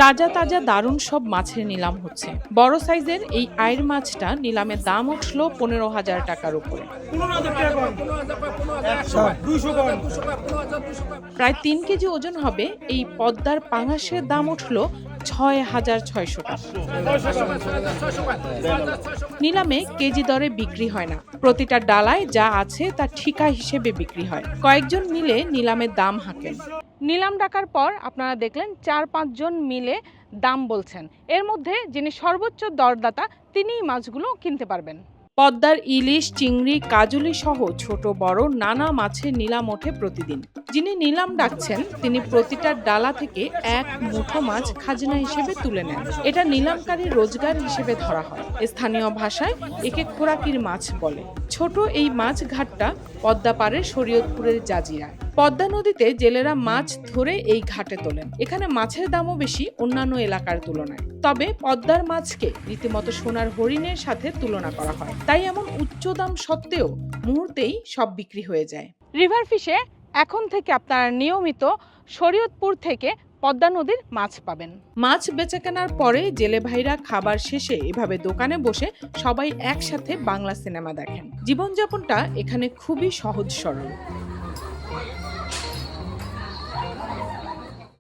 তাজা তাজা দারুণ সব মাছের নিলাম হচ্ছে। বড় সাইজের এই আইর মাছটা নিলামে দাম উঠল 15,000 টাকার উপরে। প্রায় 3 কেজি ওজন হবে এই পদ্মার পাঙাশের দাম উঠল 6,600 টাকা। নিলামে কেজি দরে বিক্রি হয় না, প্রতিটা ডালায় যা আছে তা ঠিকা হিসেবে বিক্রি হয়। কয়েকজন মিলে নিলামে দাম হাঁকেন। নিলাম ডাকার পর আপনারা দেখলেন 4-5 জন মিলে দাম বলছেন। এর মধ্যে যিনি সর্বোচ্চ দরদাতা তিনিই মাছগুলো কিনতে পারবেন। পদ্মার ইলিশ, চিংড়ি, কাজলি সহ ছোট বড় নানা মাছের নিলাম ওঠে প্রতিদিন। যিনি নিলাম ডাকছেন তিনি প্রতিটা ডালা থেকে এক মুঠো মাছ খাজনা হিসেবে তুলে নেন। এটা নিলামকারীর রোজগার হিসেবে ধরা হয়। স্থানীয় ভাষায় একে খোরাকির মাছ বলে। ছোট এই মাছ ঘাটটা পদ্মা পাড়ের শরীয়তপুরের জাজিরায়। পদ্মা নদীতে জেলেরা মাছ ধরে এই ঘাটে তোলেন। এখানে মাছের দামও বেশি অন্যান্য এলাকার তুলনায়। তবে পদ্মার মাছকে রীতিমতো সোনার হরিণের সাথে তুলনা করা হয়। তাই এমন উচ্চ দাম সত্ত্বেও মুহূর্তেই সব বিক্রি হয়ে যায়। রিভার ফিশে এখন থেকে আপনারা নিয়মিত শরীয়তপুর থেকে পদ্মা নদীর মাছ পাবেন। মাছ বেচে কেনার পরে জেলে ভাইরা খাবার শেষে এভাবে দোকানে বসে সবাই একসাথে বাংলা সিনেমা দেখেন। জীবনযাপনটা এখানে খুবই সহজ সরল।